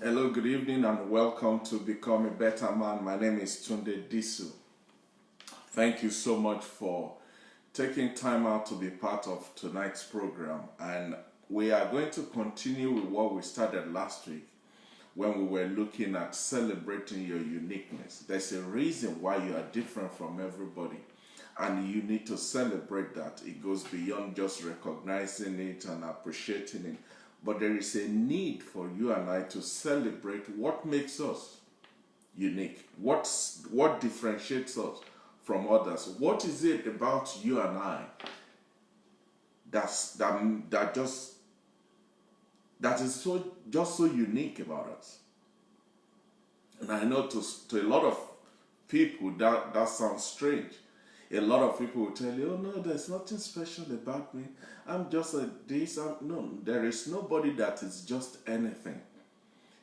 Hello, good evening, and welcome to Become a Better Man. My name is Tunde Disu. Thank you so much for taking time out to be part of tonight's program. And we are going to continue with what we started last week when we were looking at celebrating your uniqueness. There's a reason why you are different from everybody, and you need to celebrate that. It goes beyond just recognizing it and appreciating it. But there is a need for you and I to celebrate what makes us unique. What differentiates us from others? What is it about you and I that is so unique about us? And I know to a lot of people that sounds strange. A lot of people will tell you, oh no, there's nothing special about me. I'm just this. No, there is nobody that is just anything.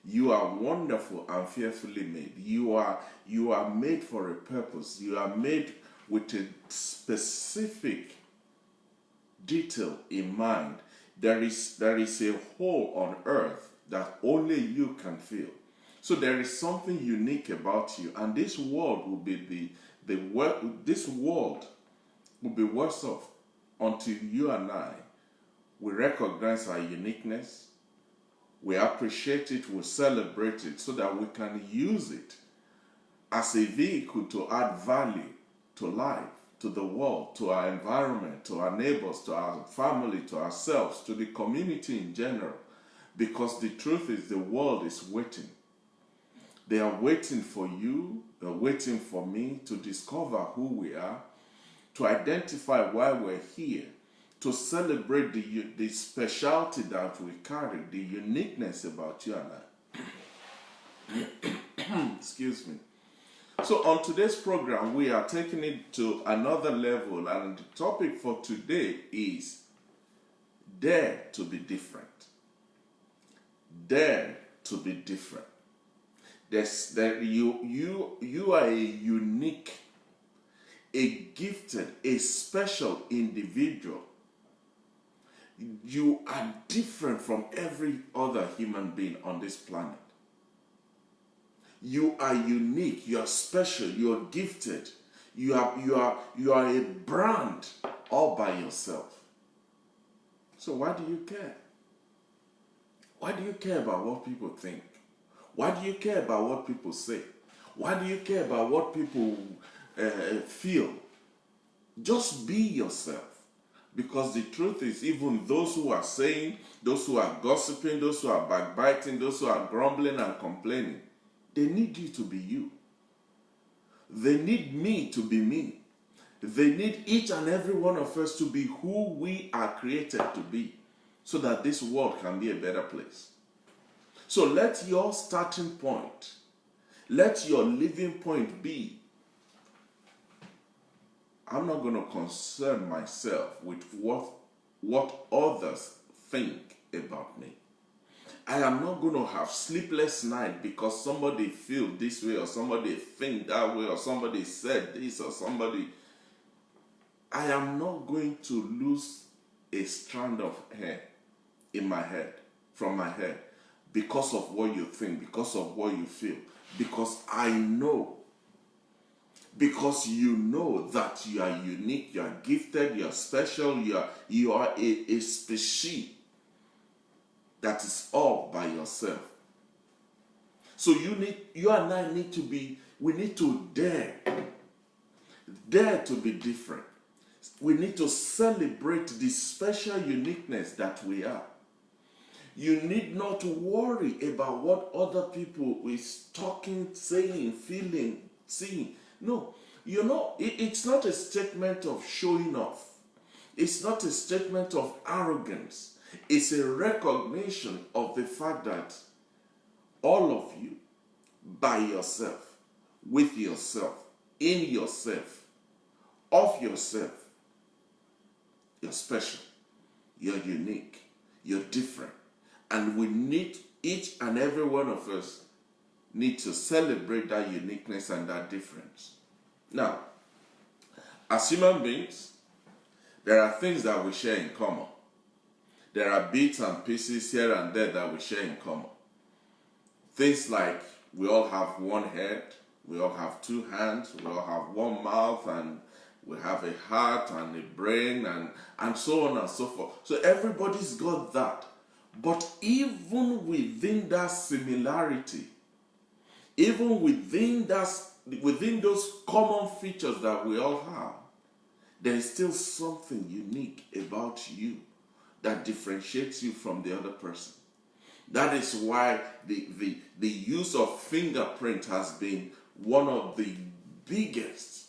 You are wonderful and fearfully made. You are made for a purpose. You are made with a specific detail in mind. There is a hole on earth that only you can fill. So there is something unique about you, and this world will be this world will be worse off until you and I we recognize our uniqueness, we appreciate it, we celebrate it, so that we can use it as a vehicle to add value to life, to the world, to our environment, to our neighbors, to our family, to ourselves, to the community in general. Because the truth is, the world is waiting. They are waiting for you, they're waiting for me to discover who we are, to identify why we're here, to celebrate the specialty that we carry, the uniqueness about you and I. Excuse me. So on today's program, we are taking it to another level, and the topic for today is Dare to be different. Dare to be different. You are a unique, a gifted, a special individual. You are different from every other human being on this planet. You are unique, you are special, you are gifted, you are a brand all by yourself. So why do you care? Why do you care about what people think? Why do you care about what people say? Why do you care about what people feel? Just be yourself. Because the truth is, even those who are saying, those who are gossiping, those who are backbiting, those who are grumbling and complaining, they need you to be you. They need me to be me. They need each and every one of us to be who we are created to be, so that this world can be a better place. So let your starting point, let your living point be, I'm not going to concern myself with what others think about me. I am not going to have sleepless night because somebody feel this way, or somebody think that way, or somebody said this, or somebody. I am not going to lose a strand of hair in my head, from my head, because of what you think, because of what you feel. Because I know. Because you know that you are unique, you are gifted, you are special, you are a species that is all by yourself. So you and I need to be, we need to dare to be different. We need to celebrate the special uniqueness that we are. You need not worry about what other people is talking, saying, feeling, seeing. No, it's not a statement of showing off. It's not a statement of arrogance. It's a recognition of the fact that all of you, by yourself, with yourself, in yourself, of yourself, you're special, you're unique, you're different. And we need, each and every one of us need to celebrate that uniqueness and that difference. Now, as human beings, there are things that we share in common. There are bits and pieces here and there that we share in common. Things like we all have one head, we all have two hands, we all have one mouth, and we have a heart and a brain, and so on and so forth. So everybody's got that. But even within that similarity, even within those common features that we all have, there is still something unique about you that differentiates you from the other person. That is why the use of fingerprint has been one of the biggest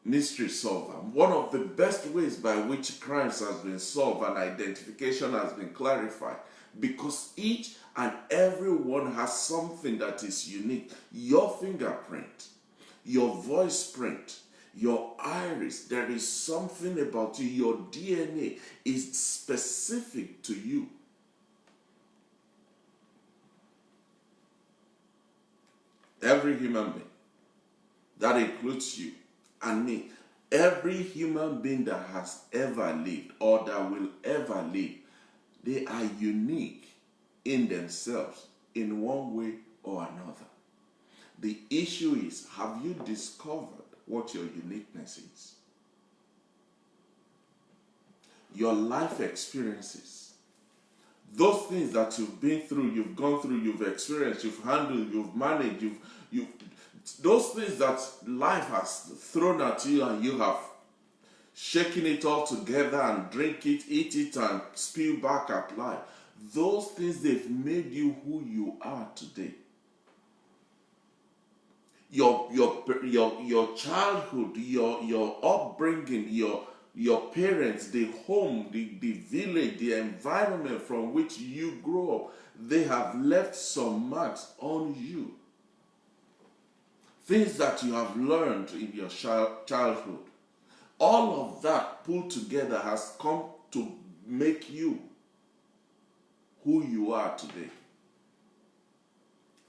mystery solver, one of the best ways by which crimes has been solved and identification has been clarified, because each and every one has something that is unique. Your fingerprint, your voice print, your iris, there is something about you. Your DNA is specific to you. Every human being, that includes you and me, every human being that has ever lived or that will ever live, they are unique in themselves in one way or another. The issue is, have you discovered what your uniqueness is? Your life experiences, those things that you've been through, you've gone through, you've experienced, you've handled, you've managed, those things that life has thrown at you and you have shaken it all together and drink it, eat it, and spew back at life. Those things, they've made you who you are today. Your childhood, your upbringing, your parents, the home, the village, the environment from which you grew up, they have left some marks on you. Things that you have learned in your childhood. All of that put together has come to make you who you are today.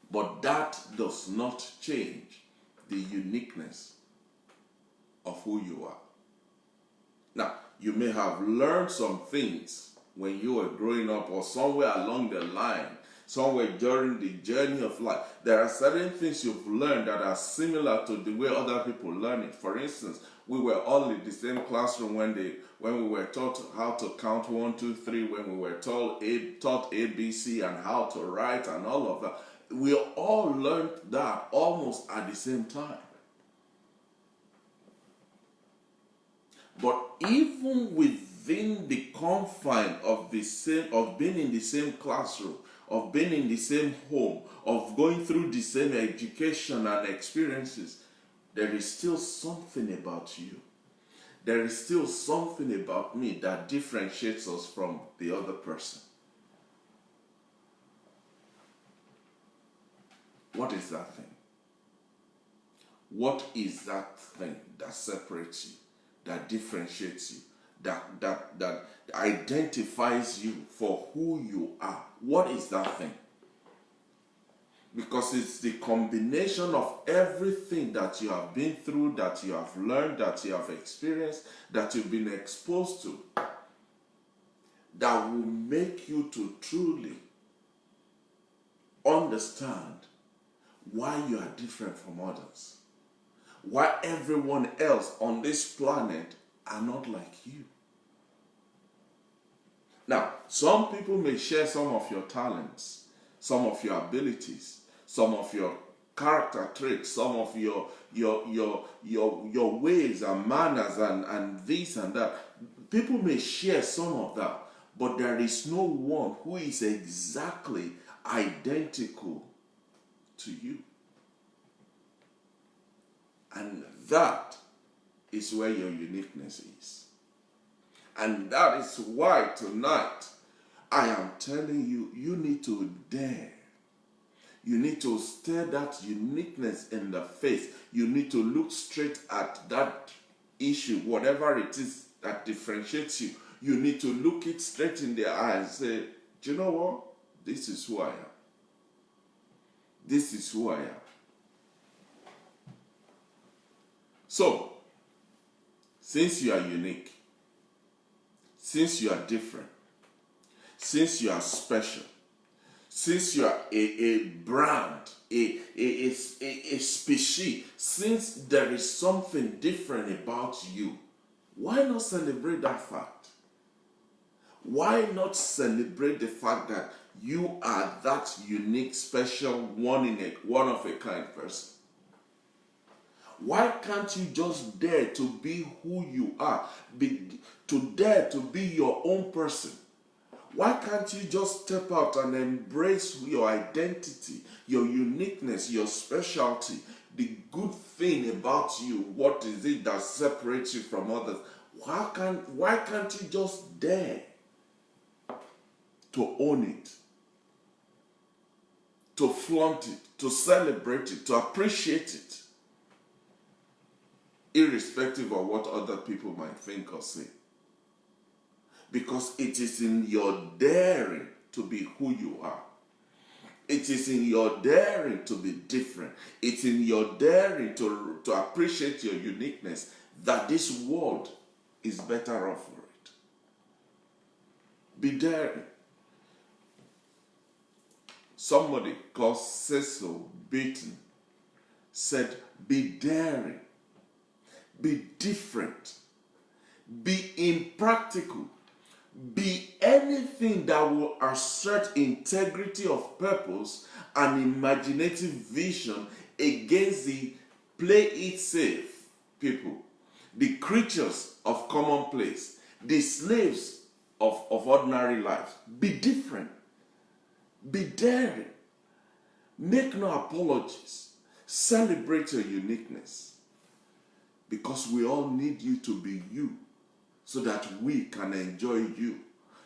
But that does not change the uniqueness of who you are. Now, you may have learned some things when you were growing up or somewhere along the line, somewhere during the journey of life. There are certain things you've learned that are similar to the way other people learn it. For instance, we were all in the same classroom when we were taught how to count 1, 2, 3, when we were taught ABC and how to write and all of that. We all learned that almost at the same time. But even within the confine of being in the same classroom, of being in the same home, of going through the same education and experiences, there is still something about you. There is still something about me that differentiates us from the other person. What is that thing? What is that thing that separates you, that differentiates you, that identifies you for who you are? What is that thing? Because it's the combination of everything that you have been through, that you have learned, that you have experienced, that you've been exposed to, that will make you to truly understand why you are different from others, why everyone else on this planet are not like you. Now, some people may share some of your talents, some of your abilities, some of your character traits, some of your ways and manners and this and that. People may share some of that, but there is no one who is exactly identical to you. And that is where your uniqueness is. And that is why tonight I am telling you, you need to dare. You need to stare that uniqueness in the face. You need to look straight at that issue, whatever it is that differentiates you. You need to look it straight in the eye and say, do you know what? This is who I am. This is who I am. So, since you are unique, since you are different, since you are special, since you are a brand, a species, since there is something different about you, why not celebrate that fact? Why not celebrate the fact that you are that unique, special, one of a kind person? Why can't you just dare to be who you are? To dare to be your own person? Why can't you just step out and embrace your identity, your uniqueness, your specialty, the good thing about you? What is it that separates you from others? Why can't you just dare to own it, to flaunt it, to celebrate it, to appreciate it, irrespective of what other people might think or say? Because it is in your daring to be who you are. It is in your daring to be different. It's in your daring to appreciate your uniqueness that this world is better off for it. Be daring. Somebody called Cecil Beaton said, be daring, be different, be impractical, be anything that will assert integrity of purpose and imaginative vision against the play it safe people, the creatures of commonplace, the slaves of ordinary lives. Be different. Be daring. Make no apologies. Celebrate your uniqueness. Because we all need you to be you, so that we can enjoy you,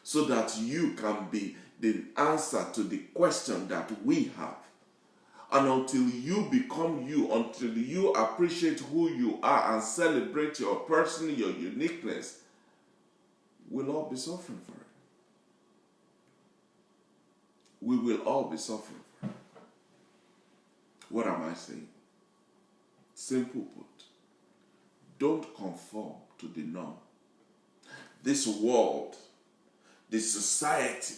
so that you can be the answer to the question that we have. And until you become you, until you appreciate who you are and celebrate your person, your uniqueness, we'll all be suffering for it. We will all be suffering for it. What am I saying? Simple put, don't conform to the norm. This world, this society,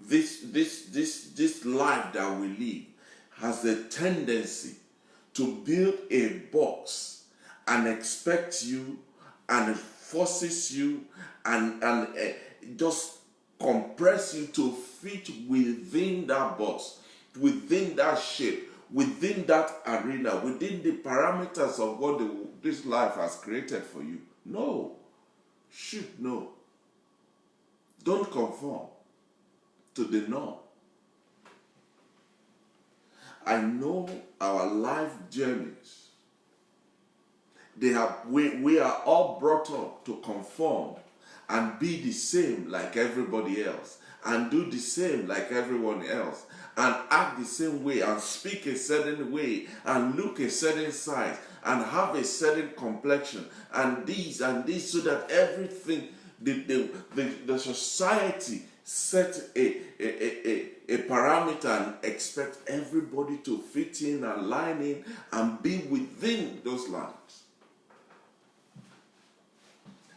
this life that we live has a tendency to build a box and expect you and forces you and just compress you to fit within that box, within that shape, within that arena, within the parameters of what this life has created for you. No. No. Don't conform to the norm. I know our life journeys. We are all brought up to conform and be the same like everybody else, and do the same like everyone else, and act the same way, and speak a certain way, and look a certain size, and have a certain complexion, and this, so that everything, the society set a parameter and expect everybody to fit in and line in and be within those lines.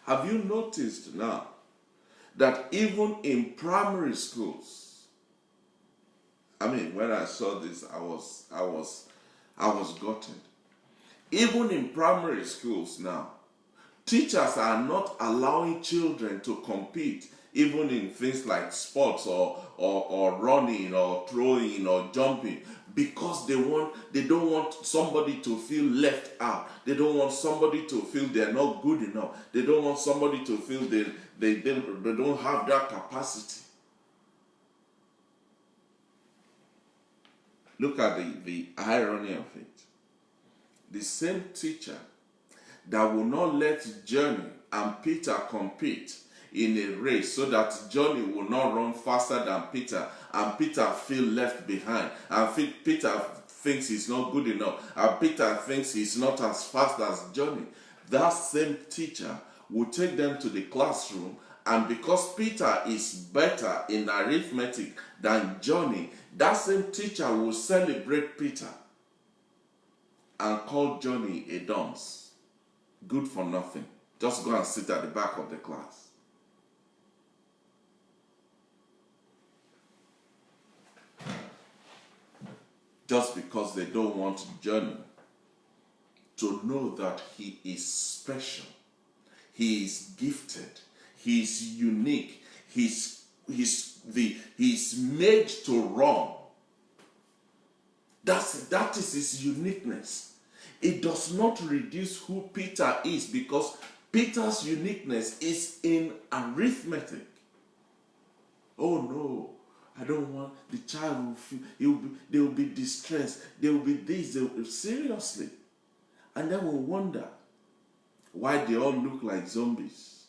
Have you noticed now that even in primary schools, I mean, when I saw this, I was gutted. Even in primary schools now, teachers are not allowing children to compete, even in things like sports or running or throwing or jumping, because they don't want somebody to feel left out. They don't want somebody to feel they're not good enough. They don't want somebody to feel they don't have that capacity. Look at the irony of it. The same teacher that will not let Johnny and Peter compete in a race so that Johnny will not run faster than Peter and Peter feel left behind, and Peter thinks he's not good enough, and Peter thinks he's not as fast as Johnny. That same teacher will take them to the classroom, and because Peter is better in arithmetic than Johnny, that same teacher will celebrate Peter and call Johnny a dunce. Good for nothing. Just go and sit at the back of the class. just because they don't want to journey, to know that he is special, he is gifted, he is unique, he's made to run. That is his uniqueness. It does not reduce who Peter is, because Peter's uniqueness is in arithmetic. Oh no, I don't want the child will feel, they will be distressed, they will be this, they will, seriously. And then we'll wonder why they all look like zombies.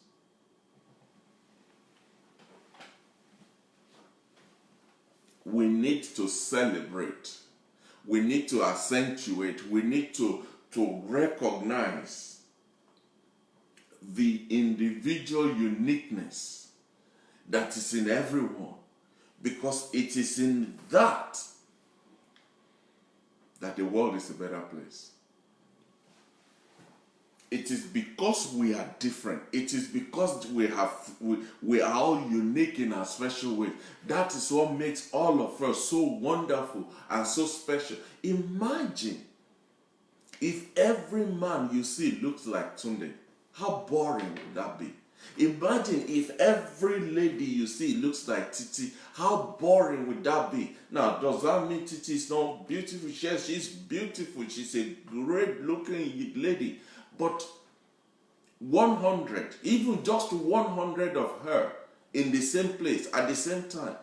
We need to celebrate. We need to accentuate. We need to recognize the individual uniqueness that is in everyone, because it is in that the world is a better place. It is because we are different. It is because we are all unique in our special ways. That is what makes all of us so wonderful and so special. Imagine if every man you see looks like Tunde. How boring would that be? Imagine if every lady you see looks like Titi. How boring would that be? Now, does that mean Titi is not beautiful? Yes, she's beautiful. She's a great looking lady. But 100, even just 100 of her in the same place at the same time,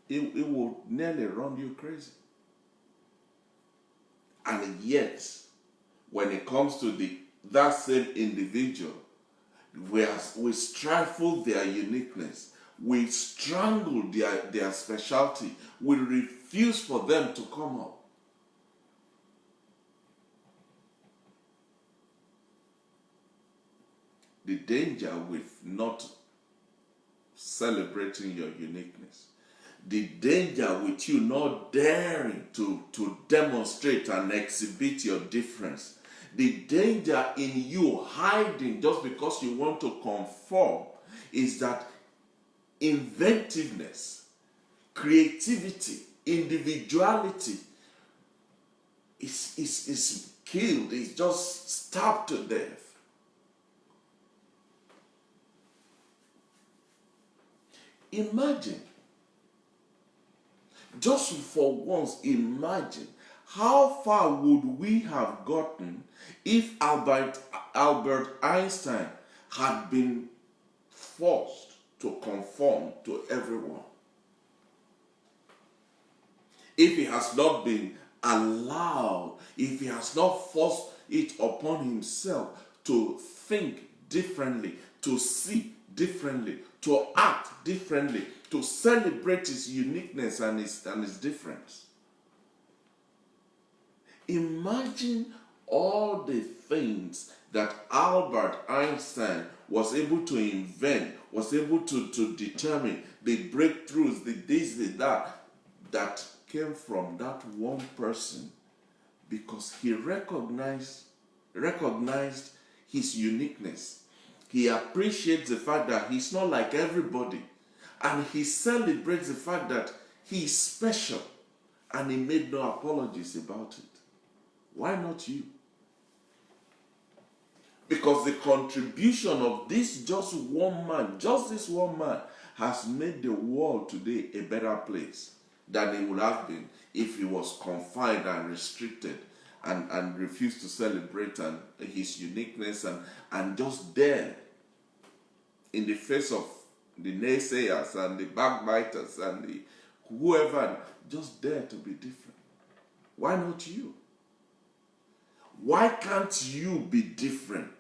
it will nearly run you crazy. And yet, when it comes to that same individual, we stifle their uniqueness, we strangle their specialty, we refuse for them to come up. The danger with not celebrating your uniqueness, the danger with you not daring to demonstrate and exhibit your difference, the danger in you hiding just because you want to conform, is that inventiveness, creativity, individuality is killed, is just stabbed to death. Imagine, just for once, imagine how far would we have gotten if Albert Einstein had been forced to conform to everyone. If he has not been allowed, if he has not forced it upon himself to think differently, to see differently, to act differently, to celebrate his uniqueness and his difference. Imagine all the things that Albert Einstein was able to invent, was able to determine, the breakthroughs, the this, the that came from that one person, because he recognized his uniqueness. He appreciates the fact that he's not like everybody, and he celebrates the fact that he's special, and he made no apologies about it. Why not you? Because the contribution of this just this one man, has made the world today a better place than it would have been if he was confined and restricted and refused to celebrate and his uniqueness and just there in the face of the naysayers and the backbiters and the whoever, just there to be different. Why not you? Why can't you be different?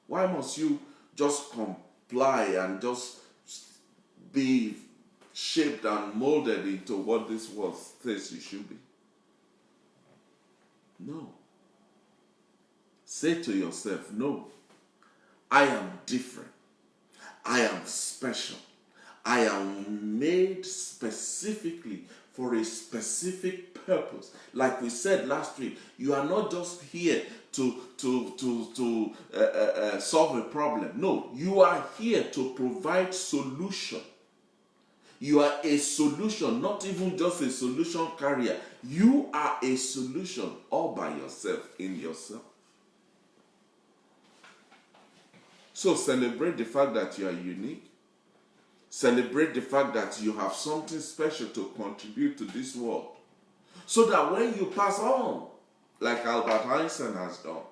Why must you just comply and just be shaped and molded into what this world says you should be? No. Say to yourself, no, I am different. I am special. I am made specifically for a specific purpose. Like we said last week, you are not just here to solve a problem. No, you are here to provide solution. You are a solution, not even just a solution carrier. You are a solution all by yourself, in yourself. So celebrate the fact that you are unique. Celebrate the fact that you have something special to contribute to this world. So that when you pass on, like Albert Einstein has done,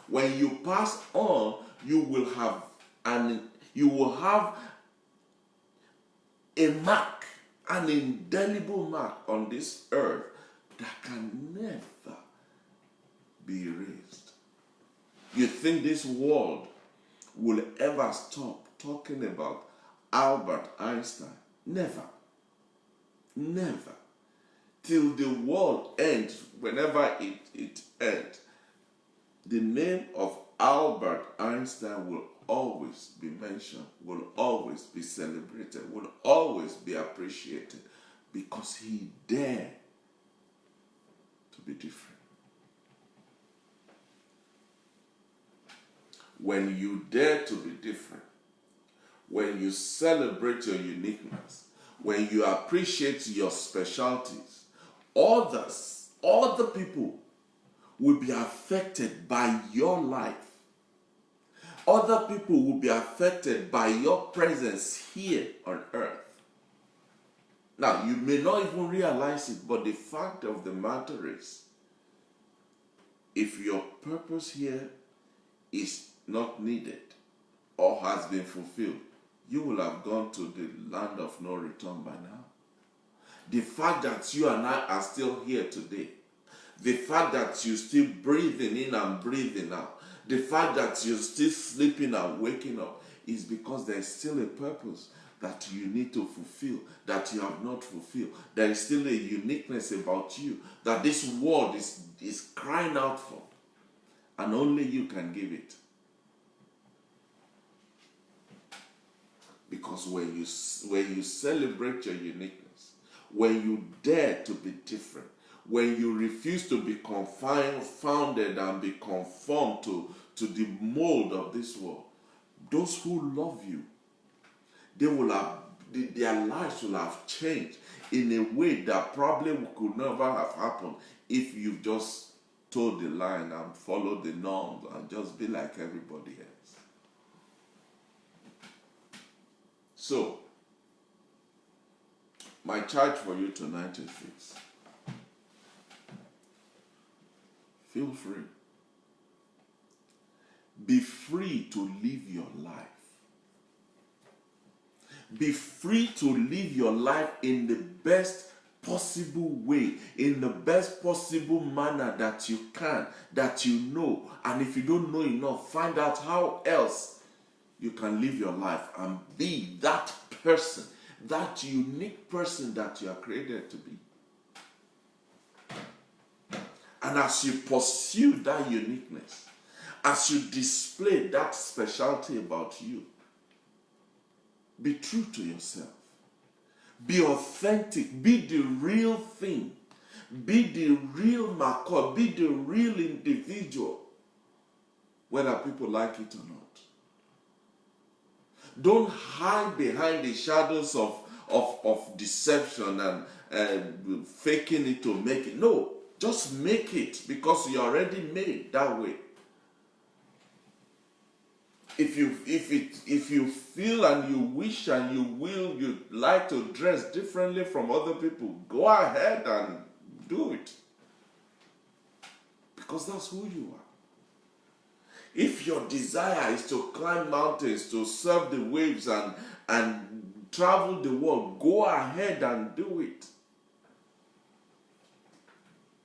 when you pass on, you will have a mark, an indelible mark on this earth that can never be erased. You think this world will ever stop talking about Albert Einstein? Never. Never. Till the world ends, whenever it ends, the name of Albert Einstein will always be mentioned, will always be celebrated, will always be appreciated, because he dared to be different. When you dare to be different, when you celebrate your uniqueness, when you appreciate your specialties, other people will be affected by your life. Other people will be affected by your presence here on earth. Now, you may not even realize it, but the fact of the matter is, if your purpose here is not needed or has been fulfilled, you will have gone to the land of no return by now. The fact that you and I are still here today, the fact that you're still breathing in and breathing out, the fact that you're still sleeping and waking up, is because there's still a purpose that you need to fulfill, that you have not fulfilled. There is still a uniqueness about you that this world is crying out for, and only you can give it. Because when you celebrate your uniqueness, when you dare to be different, when you refuse to be confounded and be conformed to the mold of this world, those who love you, their lives will have changed in a way that probably could never have happened if you just toe the line and follow the norms and just be like everybody else. So, my charge for you tonight is this. Feel free. Be free to live your life. Be free to live your life in the best possible way, in the best possible manner that you can, that you know. And if you don't know enough, find out how else you can live your life and be that person, that unique person that you are created to be. And as you pursue that uniqueness, as you display that specialty about you, be true to yourself. Be authentic. Be the real thing. Be the real Marco. Be the real individual, whether people like it or not. Don't hide behind the shadows of deception and faking it to make it. No, just make it, because you're already made that way. If you feel and you wish and you'd like to dress differently from other people, go ahead and do it. Because that's who you are. If your desire is to climb mountains, to surf the waves and travel the world, go ahead and do it.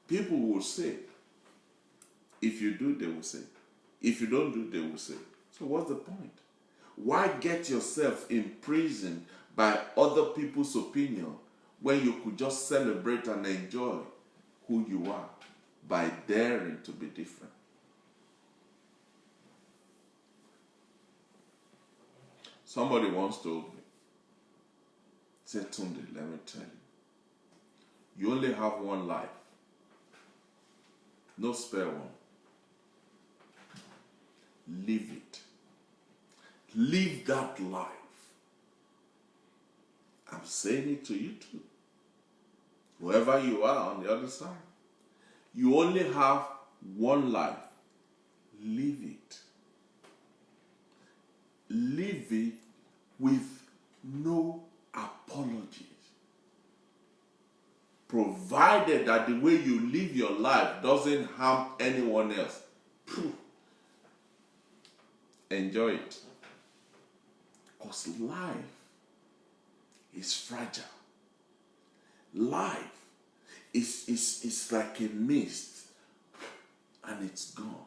People will say. If you do, they will say. If you don't do, they will say. So what's the point? Why get yourself imprisoned by other people's opinion when you could just celebrate and enjoy who you are by daring to be different? Somebody once told me, said, Tunde, let me tell you, you only have one life, no spare one. Live it. Live that life I'm saying it to you too. Whoever you are on the other side. You only have one life. Live it. Live it with no apologies. Provided that the way you live your life doesn't harm anyone else. Enjoy it. Because life is fragile. Life is like a mist and it's gone.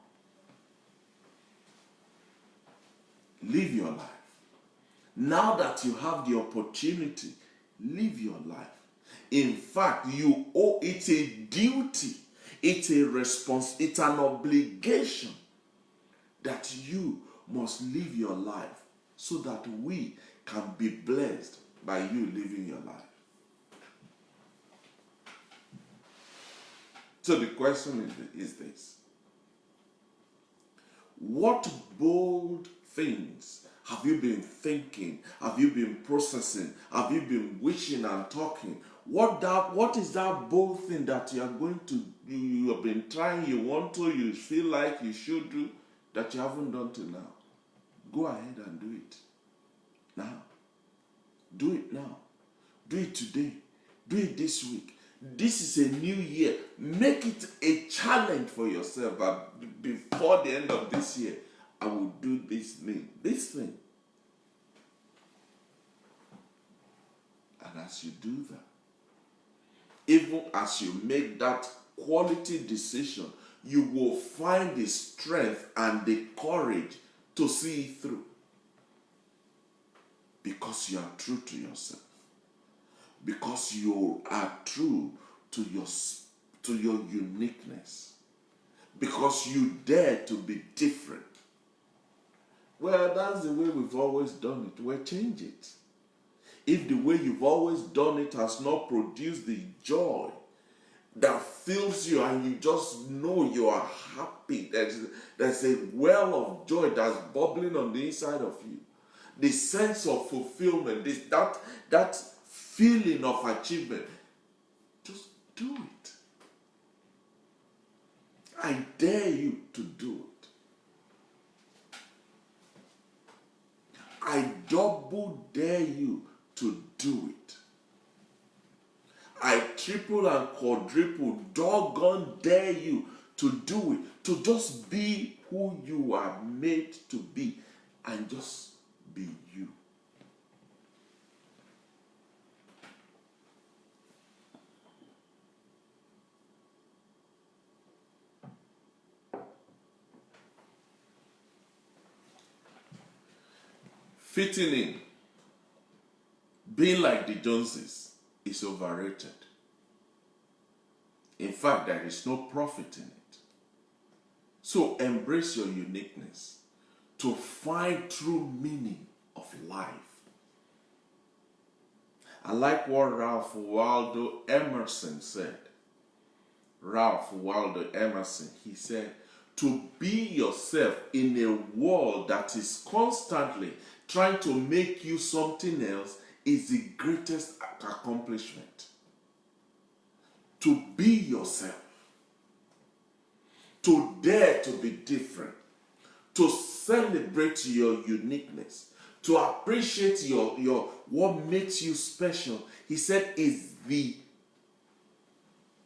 Live your life. Now that you have the opportunity, live your life. In fact, you owe it a duty, it's a it's an obligation that you must live your life so that we can be blessed by you living your life. So the question is this: what bold things have you been thinking? Have you been processing? Have you been wishing and talking? What is that bold thing that you are going to do? You have been trying, you want to, you feel like you should do, that you haven't done till now? Go ahead and do it now. Do it now. Do it today. Do it this week. This is a new year. Make it a challenge for yourself. Before the end of this year, I will do this thing. This thing. And as you do that, even as you make that quality decision, you will find the strength and the courage to see it through. Because you are true to yourself. Because you are true to your uniqueness. Because you dare to be different. Well, that's the way we've always done it. We'll change it. If the way you've always done it has not produced the joy that fills you and you just know you are happy, there's a well of joy that's bubbling on the inside of you, the sense of fulfillment, that feeling of achievement, just do it. I dare you to do it. I double dare you to do it. I triple and quadruple doggone dare you to do it. To just be who you are made to be and just be you. Fitting in, being like the Joneses, is overrated. In fact, there is no profit in it. So embrace your uniqueness to find true meaning of life. I like what Ralph Waldo Emerson said. Ralph Waldo Emerson, he said, to be yourself in a world that is constantly trying to make you something else is the greatest accomplishment. To be yourself, to dare to be different, to celebrate your uniqueness, to appreciate your what makes you special, he said, is the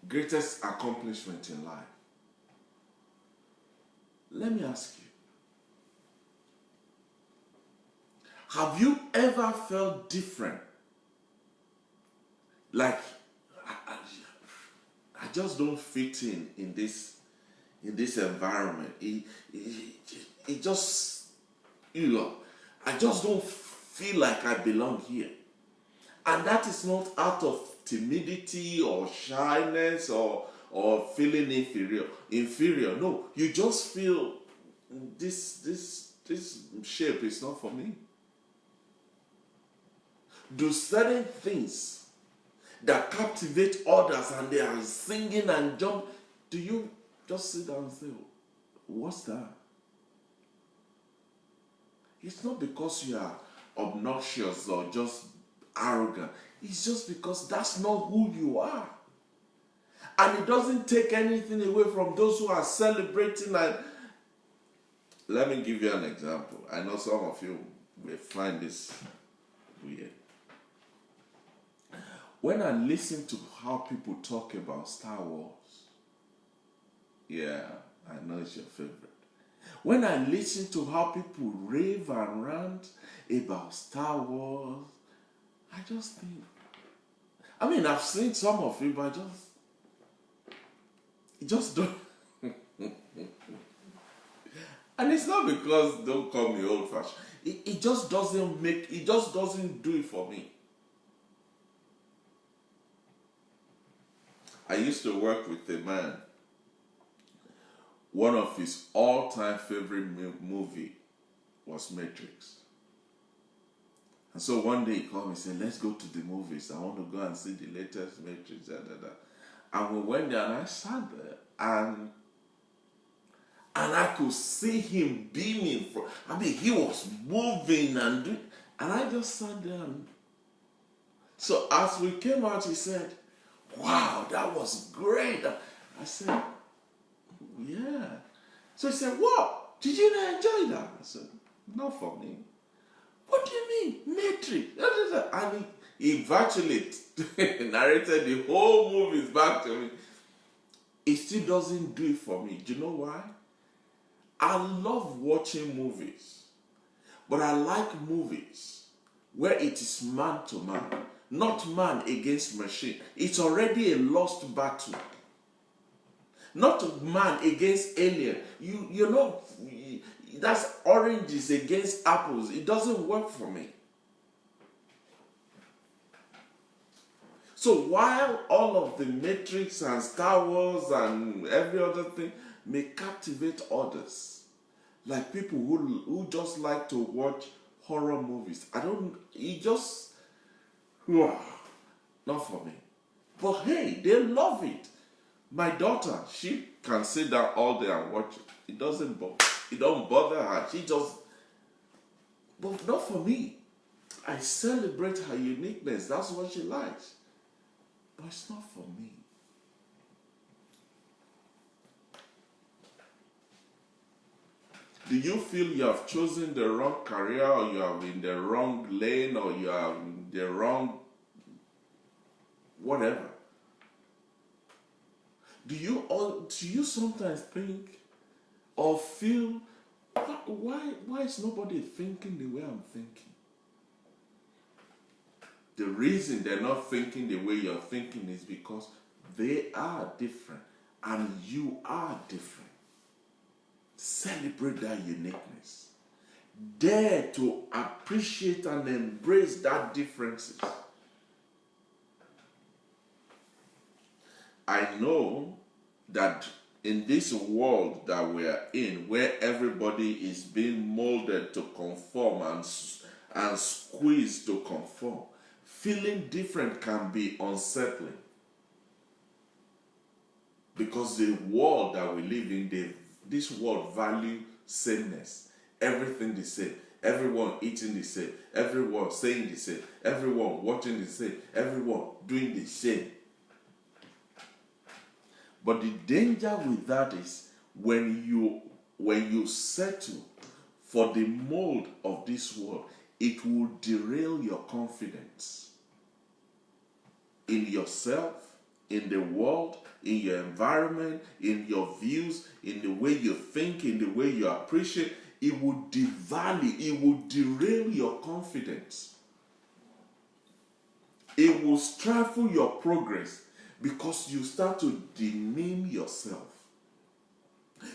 greatest accomplishment in life. Let me ask you, have you ever felt different? Like, I just don't fit in this environment. It just, I just don't feel like I belong here. And that is not out of timidity or shyness or feeling inferior. No, you just feel this shape is not for me. Do certain things that captivate others and they are singing and jump, do you just sit down and say, what's that? It's not because you are obnoxious or just arrogant. It's just because that's not who you are. And it doesn't take anything away from those who are celebrating. And let me give you an example. I know some of you may find this weird. When I listen to how people talk about Star Wars, yeah, I know it's your favorite. When I listen to how people rave and rant about Star Wars, I just think, I mean, I've seen some of it, but it just don't. And it's not because, don't call me old fashioned. It just doesn't do it for me. I used to work with a man. One of his all-time favorite movie was Matrix. And so one day he called me and said, let's go to the movies. I want to go and see the latest Matrix. And we went there and I sat there and I could see him beaming. He was moving and doing, and I just sat there. And so as we came out, he said, wow, that was great. I said, yeah. So he said, what? Did you not enjoy that? I said, not for me. What do you mean? Matrix? And he virtually narrated the whole movies back to me. It still doesn't do it for me. Do you know why? I love watching movies, but I like movies where it is man to man, not man against machine. It's already a lost battle. Not man against alien. You know, that's oranges against apples. It doesn't work for me. So while all of the Matrix and Star Wars and every other thing may captivate others, like people who just like to watch horror movies, not for me. But hey, they love it. My daughter, she can sit down all day and watch it. It don't bother her. But not for me. I celebrate her uniqueness. That's what she likes. But it's not for me. Do you feel you have chosen the wrong career, or you are in the wrong lane, or you are in the wrong whatever? Do you sometimes think or feel, why is nobody thinking the way I'm thinking? The reason they're not thinking the way you're thinking is because they are different and you are different. Celebrate that uniqueness. Dare to appreciate and embrace that differences. I know that in this world that we are in, where everybody is being molded to conform and squeezed to conform, feeling different can be unsettling. Because the world that we live in, this world value sameness. Everything the same. Everyone eating the same. Everyone saying the same. Everyone watching the same. Everyone doing the same. But the danger with that is when you settle for the mold of this world, it will derail your confidence in yourself, in the world, in your environment, in your views, in the way you think, in the way you appreciate. It will devalue, it will derail your confidence. It will stifle your progress because you start to demean yourself.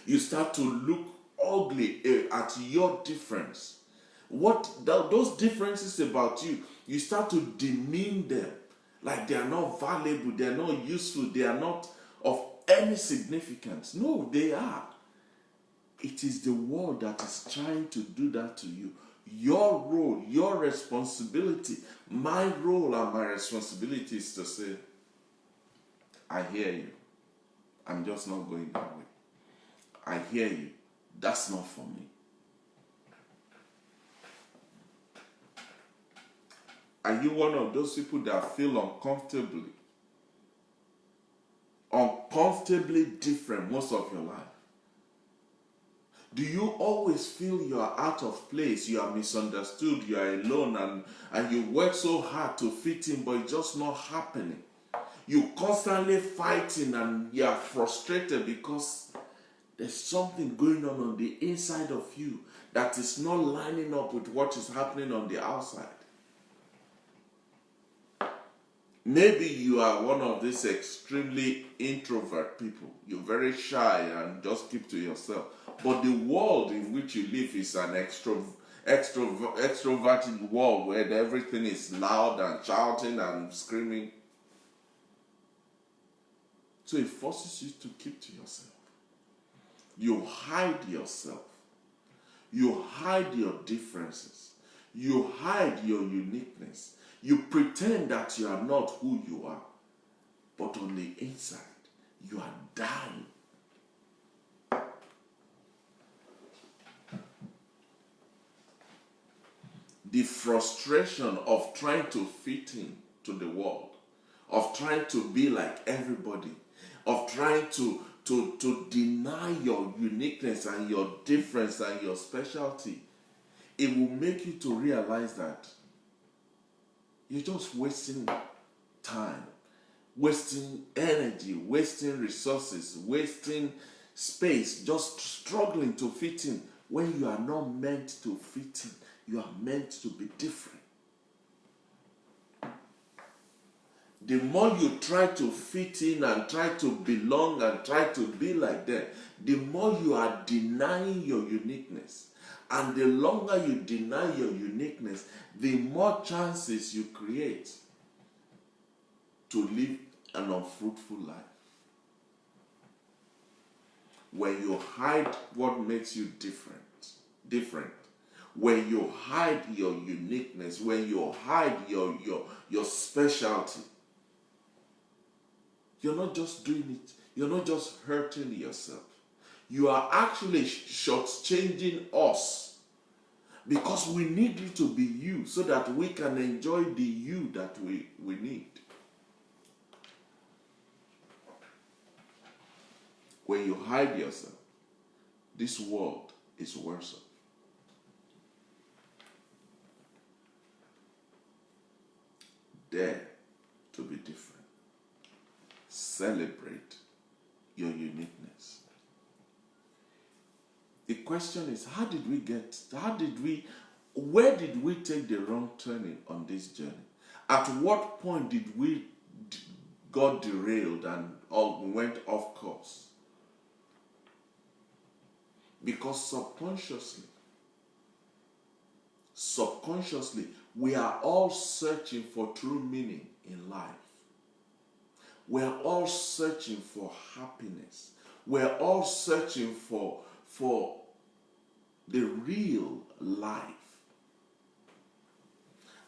You start to look ugly at your difference. Those differences about you, you start to demean them. Like they are not valuable, they are not useful, they are not of any significance. No, they are. It is the world that is trying to do that to you. Your role, your responsibility, my role and my responsibility is to say, I hear you. I'm just not going that way. I hear you. That's not for me. Are you one of those people that feel uncomfortably different most of your life? Do you always feel you are out of place, you are misunderstood, you are alone, and you work so hard to fit in, but it's just not happening? You constantly fighting and you are frustrated because there's something going on the inside of you that is not lining up with what is happening on the outside. Maybe you are one of these extremely introvert people. You're very shy and just keep to yourself. But the world in which you live is an extroverted world where everything is loud and shouting and screaming. So it forces you to keep to yourself. You hide yourself. You hide your differences. You hide your uniqueness. You pretend that you are not who you are. But on the inside, you are dying. The frustration of trying to fit in to the world, of trying to be like everybody, of trying to deny your uniqueness and your difference and your specialty, it will make you to realize that you're just wasting time, wasting energy, wasting resources, wasting space, just struggling to fit in when you are not meant to fit in. You are meant to be different. The more you try to fit in and try to belong and try to be like them, the more you are denying your uniqueness. And the longer you deny your uniqueness, the more chances you create to live an unfruitful life. When you hide what makes you different, when you hide your uniqueness, when you hide your specialty, you're not just doing it, you're not just hurting yourself. You are actually shortchanging us, because we need you to be you so that we can enjoy the you that we need. When you hide yourself, this world is worse off. Dare to be different. Celebrate your uniqueness. The question is, where did we take the wrong turning on this journey? At what point did we got derailed and all went off course? Because subconsciously, we are all searching for true meaning in life. We are all searching for happiness. We are all searching for the real life.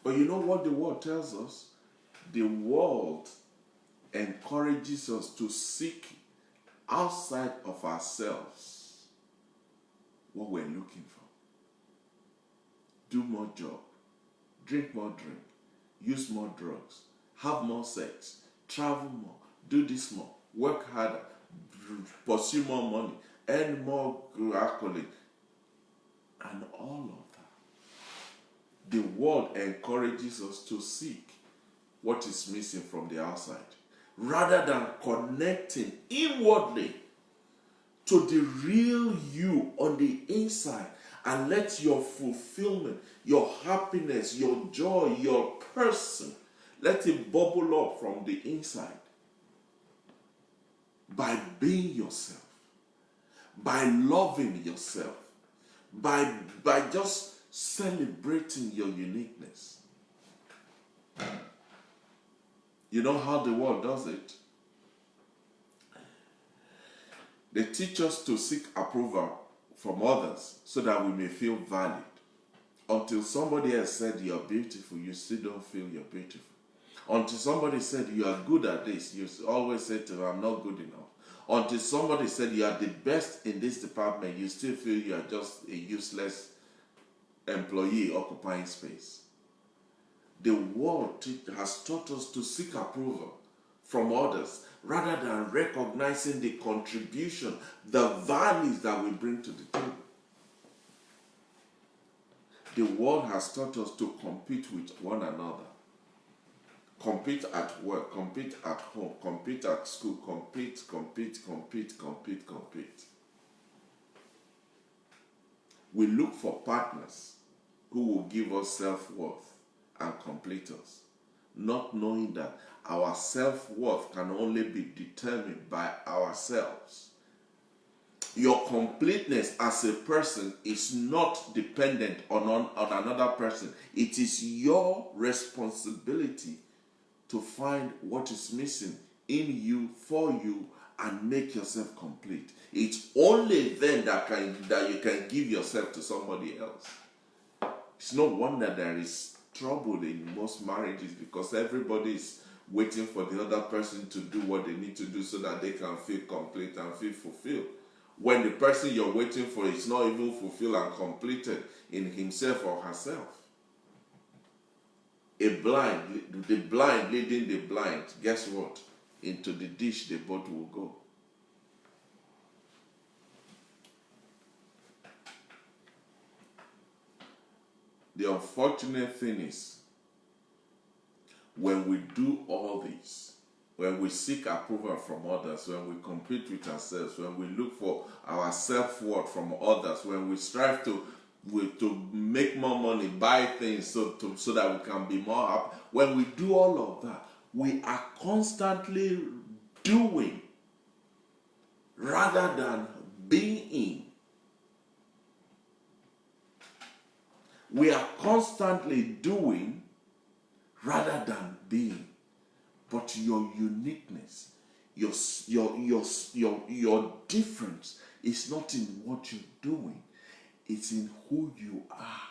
But you know what the world tells us? The world encourages us to seek outside of ourselves what we're looking for. Do more job, drink more drink, use more drugs, have more sex, travel more, do this more, work harder, pursue more money, earn more accolade, and all of that. The world encourages us to seek what is missing from the outside, rather than connecting inwardly to the real you on the inside, and let your fulfillment, your happiness, your joy, your person, let it bubble up from the inside by being yourself, by loving yourself, by just celebrating your uniqueness. You know how the world does it? They teach us to seek approval from others so that we may feel valued. Until somebody else said you're beautiful, you still don't feel you're beautiful. Until somebody said you are good at this, you always say to them, I'm not good enough. Until somebody said you are the best in this department, you still feel you are just a useless employee occupying space. The world has taught us to seek approval from others rather than recognizing the contribution, the values that we bring to the table. The world has taught us to compete with one another. Compete at work, compete at home, compete at school, compete. We look for partners who will give us self-worth and complete us, not knowing that our self-worth can only be determined by ourselves. Your completeness as a person is not dependent on another person. It is your responsibility to find what is missing in you, for you, and make yourself complete. It's only then that you can give yourself to somebody else. It's no wonder there is trouble in most marriages, because everybody is waiting for the other person to do what they need to do so that they can feel complete and feel fulfilled. When the person you're waiting for is not even fulfilled and completed in himself or herself. The blind leading the blind, guess what? Into the ditch they both will go. The unfortunate thing is, when we do all this, when we seek approval from others, when we compete with ourselves, when we look for our self-worth from others, when we strive to make more money, buy things so that we can be more happy, when we do all of that, we are constantly doing rather than being. We are constantly doing rather than being. But your uniqueness, your difference is not in what you're doing. It's in who you are.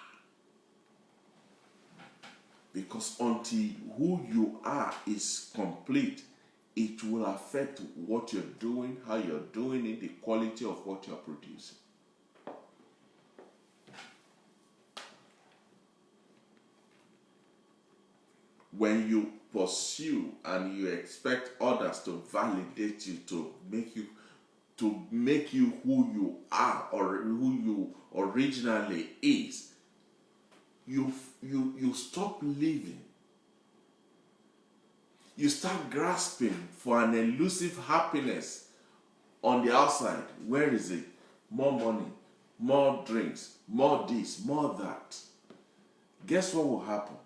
Because until who you are is complete, it will affect what you're doing, how you're doing it, the quality of what you're producing. When you pursue and you expect others to validate you, to make you who you are or who you originally is, you stop living. You start grasping for an elusive happiness on the outside. Where is it? More money, more drinks, more this, more that. Guess what will happen?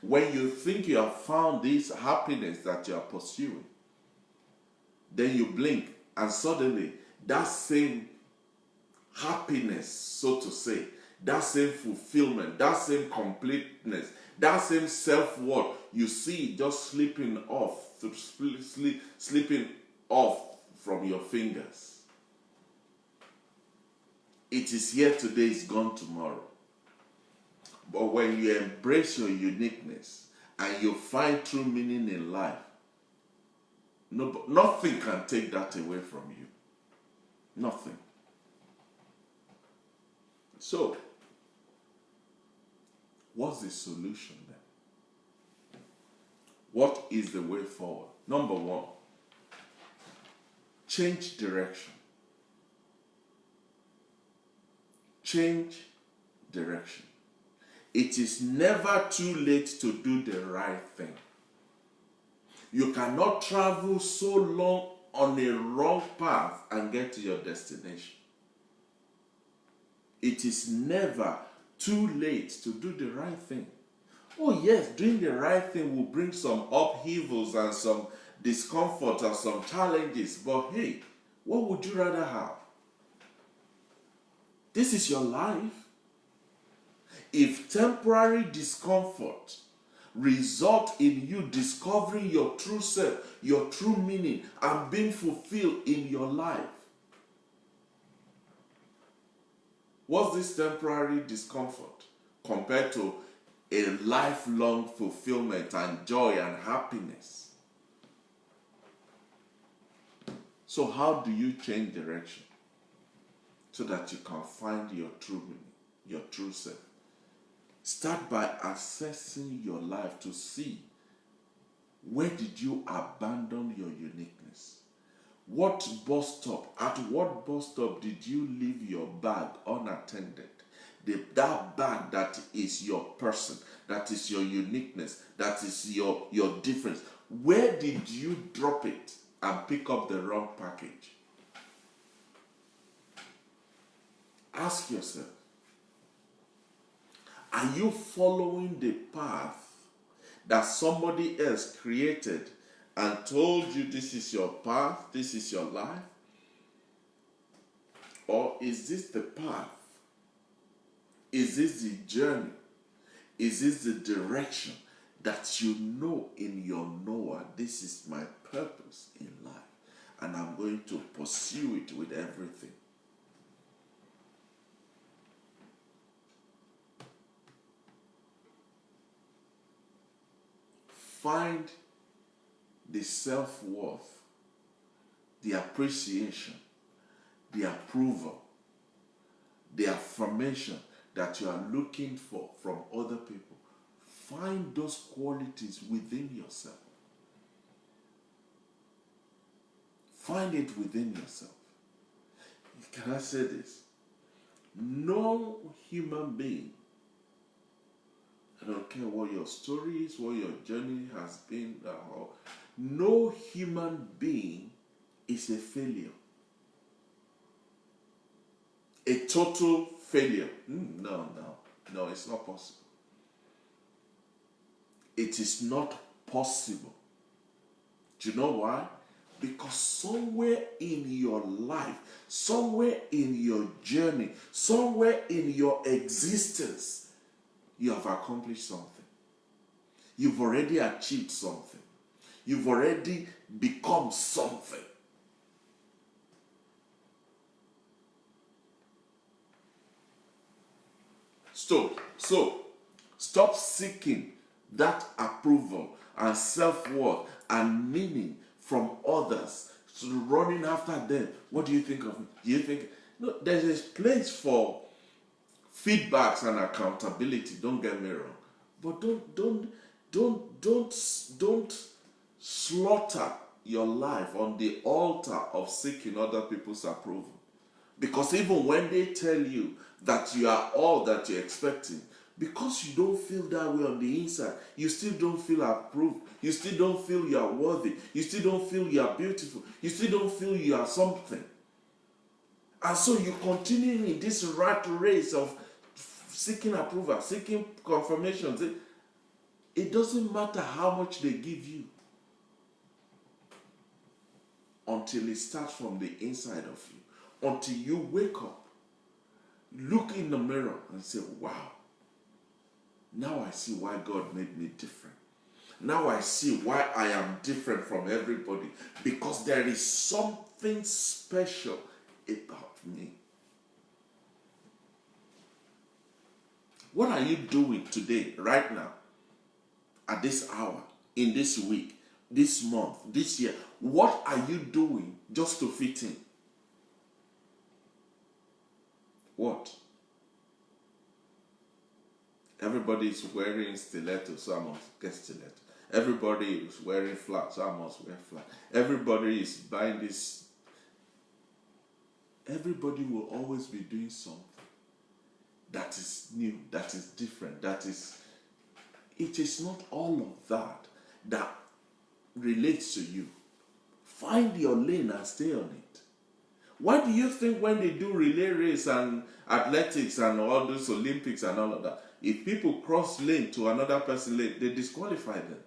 When you think you have found this happiness that you are pursuing, then you blink and suddenly that same happiness, so to say, that same fulfillment, that same completeness, that same self-worth, you see just slipping off from your fingers. It is here today, it's gone tomorrow. But when you embrace your uniqueness and you find true meaning in life, nothing can take that away from you. Nothing. So, what's the solution then? What is the way forward? Number one, change direction. Change direction. It is never too late to do the right thing. You cannot travel so long on a wrong path and get to your destination. It is never too late to do the right thing. Oh yes, doing the right thing will bring some upheavals and some discomfort and some challenges, but hey, what would you rather have? This is your life. If temporary discomfort result in you discovering your true self, your true meaning, and being fulfilled in your life, what's this temporary discomfort compared to a lifelong fulfillment and joy and happiness? So how do you change direction so that you can find your true meaning, your true self? Start by assessing your life to see where did you abandon your uniqueness. At what bus stop did you leave your bag unattended? That bag that is your person, that is your uniqueness, that is your difference. Where did you drop it and pick up the wrong package? Ask yourself, are you following the path that somebody else created and told you this is your path, this is your life? Or is this the path? Is this the journey? Is this the direction that you know in your knower, this is my purpose in life and I'm going to pursue it with everything? Find the self-worth, the appreciation, the approval, the affirmation that you are looking for from other people. Find those qualities within yourself. Find it within yourself. Can I say this? No human being, I don't care what your story is, what your journey has been, no human being is a failure. A total failure. No, it's not possible. It is not possible. Do you know why? Because somewhere in your life, somewhere in your journey, somewhere in your existence, you have accomplished something. You've already achieved something. You've already become something. So, stop seeking that approval and self-worth and meaning from others. So running after them. What do you think of me? Do you think... No, there's a place for feedbacks and accountability, don't get me wrong. But don't slaughter your life on the altar of seeking other people's approval. Because even when they tell you that you are all that you're expecting, because you don't feel that way on the inside, you still don't feel approved, you still don't feel you are worthy, you still don't feel you are beautiful, you still don't feel you are something. And so you continue in this rat race of seeking approval, seeking confirmations. It doesn't matter how much they give you until it starts from the inside of you. Until you wake up, look in the mirror and say, wow, now I see why God made me different. Now I see why I am different from everybody. Because there is something special about me. What are you doing today, right now, at this hour, in this week, this month, this year? What are you doing just to fit in? What? Everybody is wearing stiletto, so I must get stiletto. Everybody is wearing flat, so I must wear flat. Everybody is buying this. Everybody will always be doing something that is new, that is different, it is not all of that relates to you. Find your lane and stay on it. Why do you think when they do relay race and athletics and all those Olympics and all of that, if people cross lane to another person's lane, they disqualify them?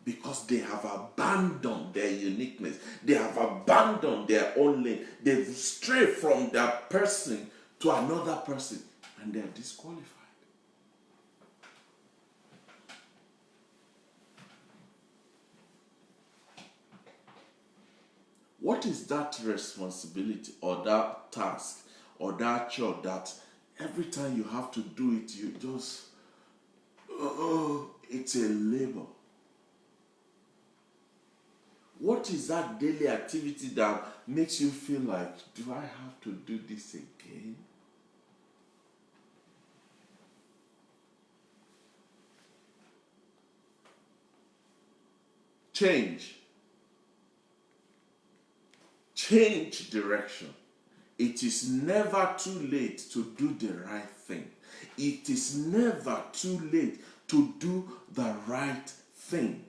Because they have abandoned their uniqueness. They have abandoned their own lane. They've strayed from that person to another person, and they're disqualified. What is that responsibility or that task or that chore that every time you have to do it, you just, it's a labor? What is that daily activity that makes you feel like, do I have to do this again? Change. Change direction. It is never too late to do the right thing. It is never too late to do the right thing.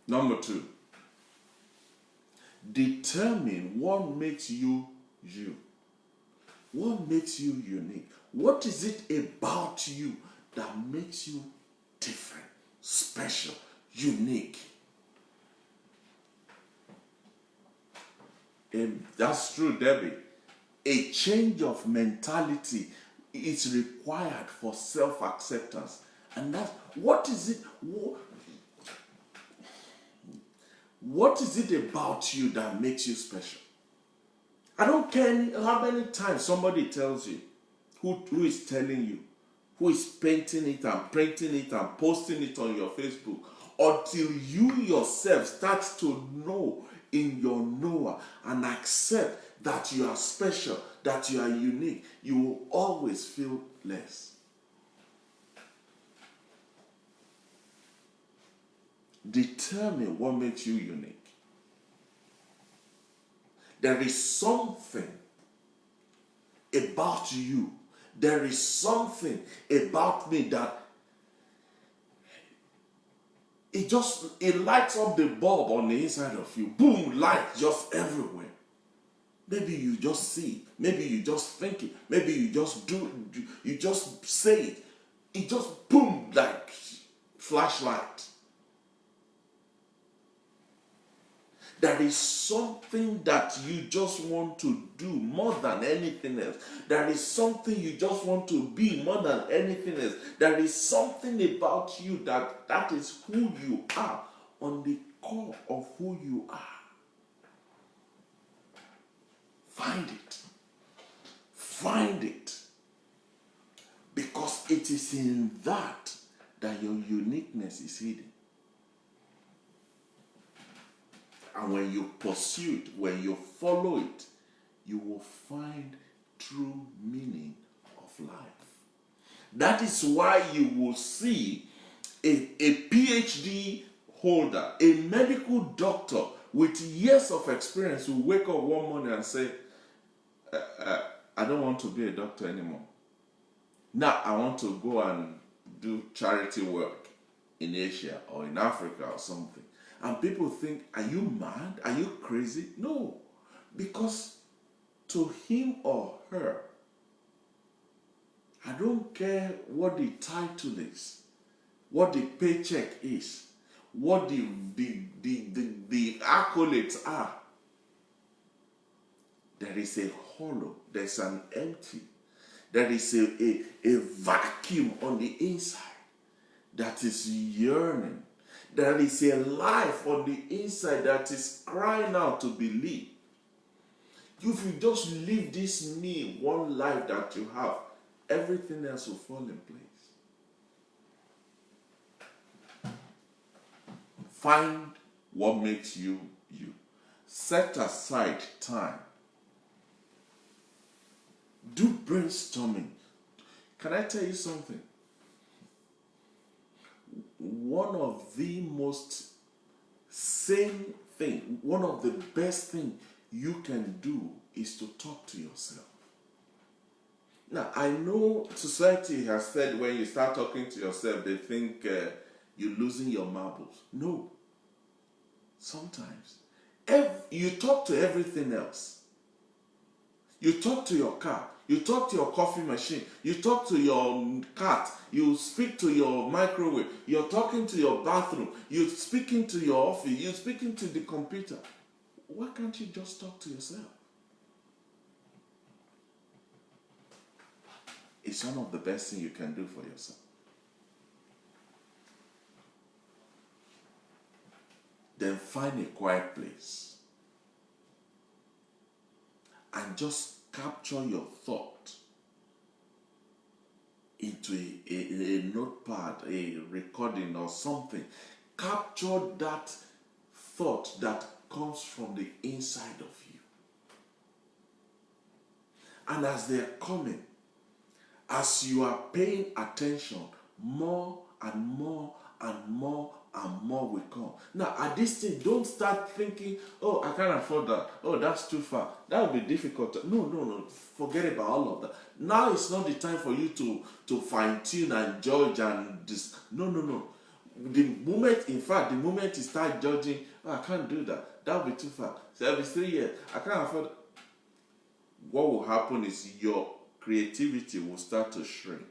Number 2, determine what makes you you. What makes you unique? What is it about you that makes you different, special, unique? And that's true, Debbie. A change of mentality is required for self-acceptance. And that's what is it? What is it about you that makes you special? I don't care how many times somebody tells you, who is telling you, who is painting it and printing it and posting it on your Facebook, until you yourself start to know in your knower and accept that you are special, that you are unique, you will always feel less. Determine what makes you unique. There is something about you. There is something about me that it lights up the bulb on the inside of you. Boom, light just everywhere. Maybe you just see it. Maybe you just think it. Maybe you just you just say it. It just boom like flashlight. There is something that you just want to do more than anything else. There is something you just want to be more than anything else. There is something about you that is who you are, on the core of who you are. Find it. Find it. Because it is in that your uniqueness is hidden. And when you pursue it, when you follow it, you will find true meaning of life. That is why you will see a PhD holder, a medical doctor with years of experience who wake up one morning and say, I don't want to be a doctor anymore. Now I want to go and do charity work in Asia or in Africa or something. And people think, are you mad? Are you crazy? No. Because to him or her, I don't care what the title is, what the paycheck is, what the accolades are. There is a hollow, there's an empty, there is a vacuum on the inside that is yearning. There is a life on the inside that is crying out to be lived. If you just live this one life that you have, everything else will fall in place. Find what makes you you. Set aside time. Do brainstorming. Can I tell you something? One of the most sane thing, one of the best things you can do is to talk to yourself. Now, I know society has said when you start talking to yourself, they think you're losing your marbles. No. Sometimes. You talk to everything else. You talk to your car. You talk to your coffee machine. You talk to your cat. You speak to your microwave. You're talking to your bathroom. You're speaking to your office. You're speaking to the computer. Why can't you just talk to yourself? It's one of the best things you can do for yourself. Then find a quiet place and just capture your thought into a notepad, a recording or something. Capture that thought that comes from the inside of you. And as they're coming, As you are paying attention, more and more and more and more will come. Now, at this stage, don't start thinking, oh, I can't afford that. Oh, that's too far. That will be difficult. No, no, no. Forget about all of that. Now is not the time for you to fine-tune and judge and this. No, no, no. The moment you start judging, oh, I can't do that. That will be too far. So every 3 years, I can't afford. What will happen is your creativity will start to shrink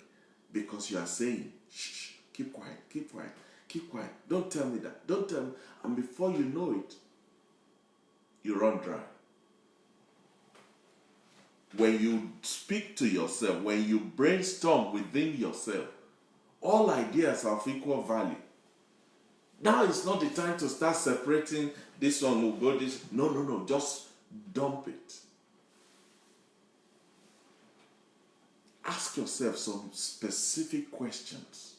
because you are saying, shh, keep quiet, keep quiet, keep quiet. Don't tell me that. Don't tell me. And before you know it, you run dry. When you speak to yourself, when you brainstorm within yourself, all ideas are of equal value. Now is not the time to start separating this one will go this. No, no, no. Just dump it. Ask yourself some specific questions.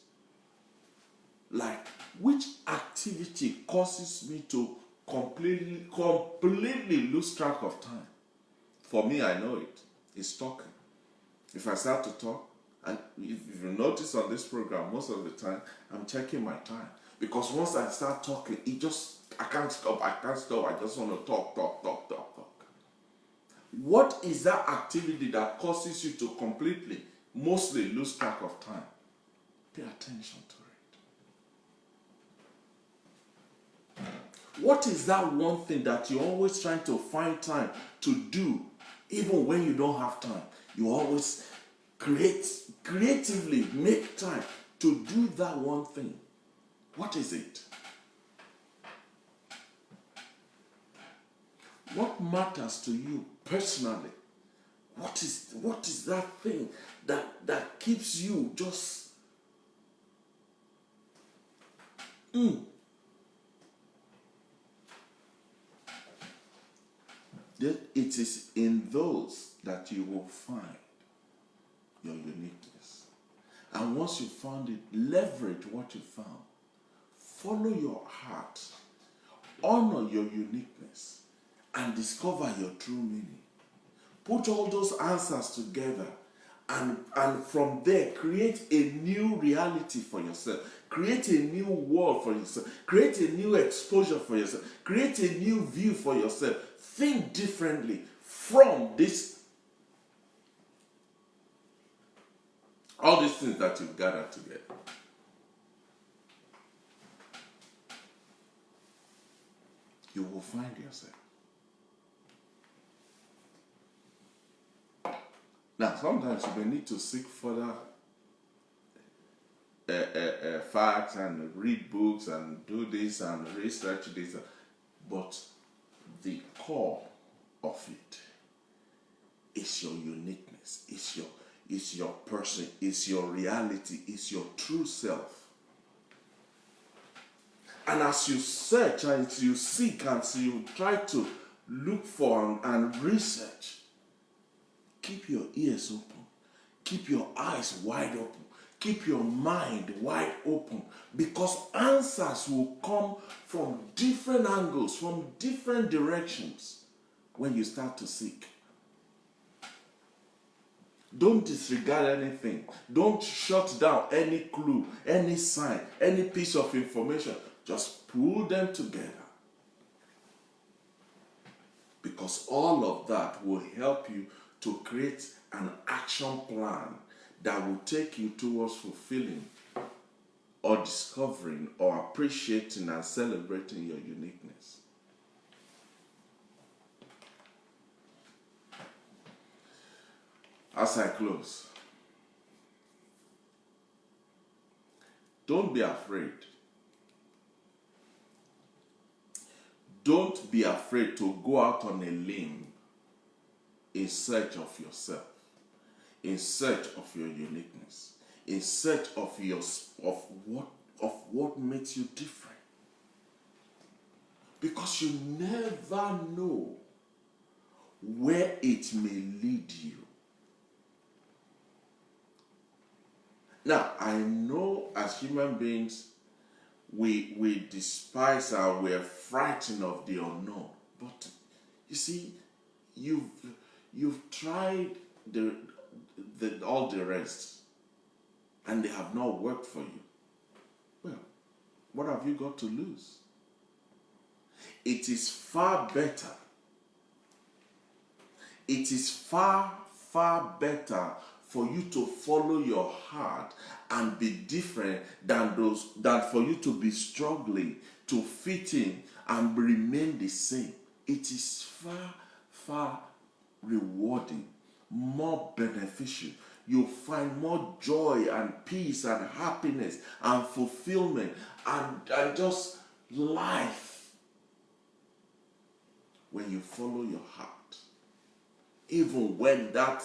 Like, which activity causes me to completely lose track of time? For me, I know it. It's talking. If I start to talk, and if you notice on this program, most of the time, I'm checking my time. Because once I start talking, I can't stop. I just want to talk. What is that activity that causes you to mostly lose track of time? Pay attention to it. What is that one thing that you're always trying to find time to do, even when you don't have time? You always creatively make time to do that one thing. What is it? What matters to you personally? What is that thing that keeps you just It is in those that you will find your uniqueness. And once you found it, leverage what you found. Follow your heart. Honor your uniqueness. And discover your true meaning. Put all those answers together and from there create a new reality for yourself. Create a new world for yourself. Create a new exposure for yourself. Create a new view for yourself. Think differently from this. All these things that you've gathered together. You will find yourself. Now, sometimes you may need to seek further facts and read books and do this and research this, but the core of it is your uniqueness, is your person, is your reality, is your true self. And as you search and you seek and you try to look for and research, keep your ears open. Keep your eyes wide open. Keep your mind wide open. Because answers will come from different angles, from different directions when you start to seek. Don't disregard anything. Don't shut down any clue, any sign, any piece of information. Just pull them together. Because all of that will help you to create an action plan that will take you towards fulfilling or discovering or appreciating and celebrating your uniqueness. As I close, don't be afraid. Don't be afraid to go out on a limb in search of yourself, in search of your uniqueness, in search of what makes you different. Because you never know where it may lead you. Now, I know as human beings, we despise and we're frightened of the unknown. But you see, you've tried all the rest, and they have not worked for you, well, what have you got to lose? It is far better. It is far, far better for you to follow your heart and be different than for you to be struggling to fit in and remain the same. It is far, far rewarding, more beneficial. You'll find more joy and peace and happiness and fulfillment and just life when you follow your heart. Even when that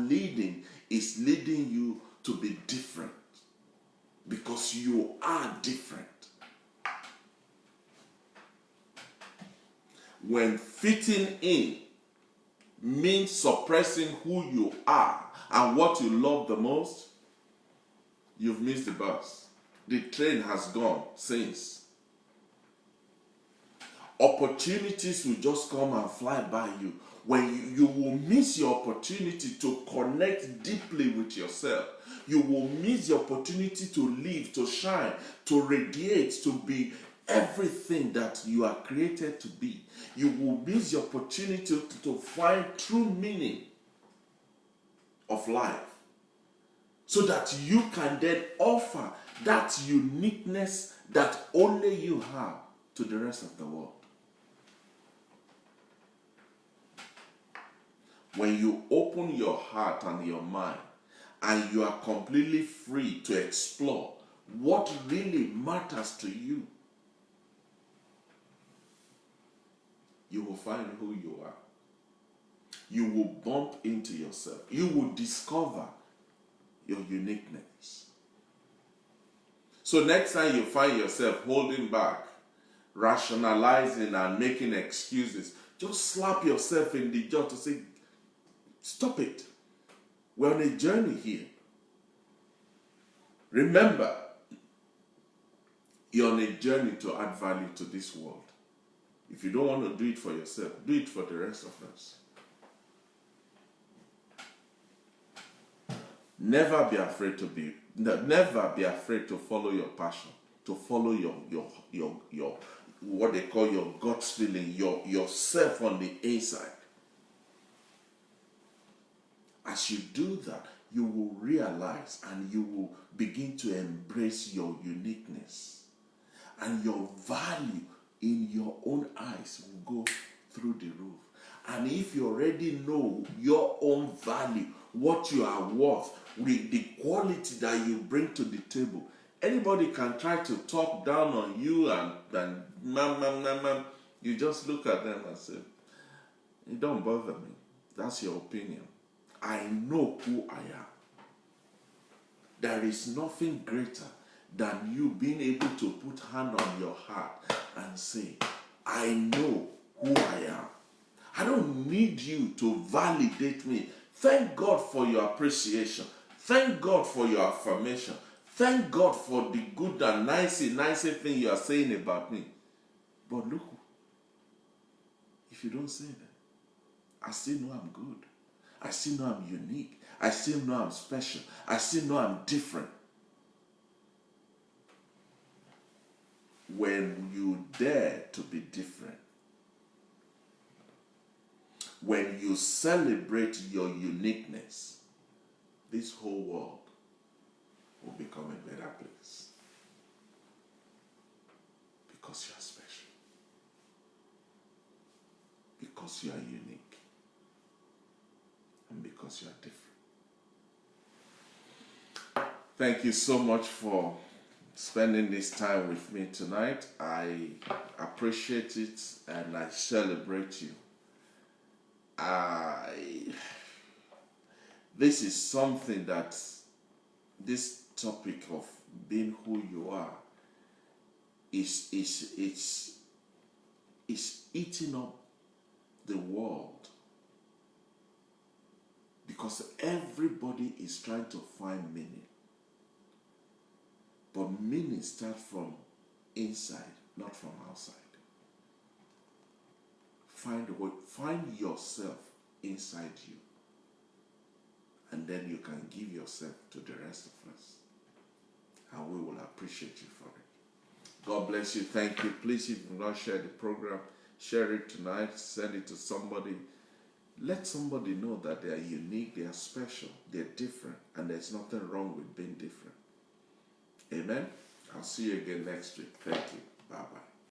leading is leading you to be different, because you are different. When fitting in means suppressing who you are and what you love the most, you've missed the bus. The train has gone since. Opportunities will just come and fly by you. When you will miss your opportunity to connect deeply with yourself. You will miss the opportunity to live, to shine, to radiate, to be everything that you are created to be. You will miss the opportunity to find true meaning of life, so that you can then offer that uniqueness that only you have to the rest of the world. When you open your heart and your mind and you are completely free to explore what really matters to you, you will find who you are. You will bump into yourself. You will discover your uniqueness. So next time you find yourself holding back, rationalizing and making excuses, just slap yourself in the jaw to say, stop it. We're on a journey here. Remember, you're on a journey to add value to this world. If you don't want to do it for yourself, do it for the rest of us. Never be afraid to follow your passion, to follow your what they call your God's feeling, yourself on the inside. As you do that, you will realize and you will begin to embrace your uniqueness, and your value in your own eyes will go through the roof. And if you already know your own value, what you are worth, the quality that you bring to the table, anybody can try to talk down on you and you just look at them and say, it don't bother me. That's your opinion. I know who I am. There is nothing greater than you being able to put hand on your heart and say, I know who I am. I don't need you to validate me. Thank God for your appreciation. Thank God for your affirmation. Thank God for the good and nice thing you are saying about me. But look, if you don't say that, I still know I'm good. I still know I'm unique. I still know I'm special. I still know I'm different. When you dare to be different, when you celebrate your uniqueness, this whole world will become a better place. Because you are special. Because you are unique. And because you are different. Thank you so much for spending this time with me tonight. I appreciate it and I celebrate you. This is something that this topic of being who you are is eating up the world, because everybody is trying to find meaning. But meaning starts from inside, not from outside. Find yourself inside you. and then you can give yourself to the rest of us. And we will appreciate you for it. God bless you. Thank you. Please, if you have not shared the program, share it tonight. Send it to somebody. Let somebody know that they are unique, they are special, they're different, and there's nothing wrong with being different. Amen. I'll see you again next week. Thank you. Bye-bye.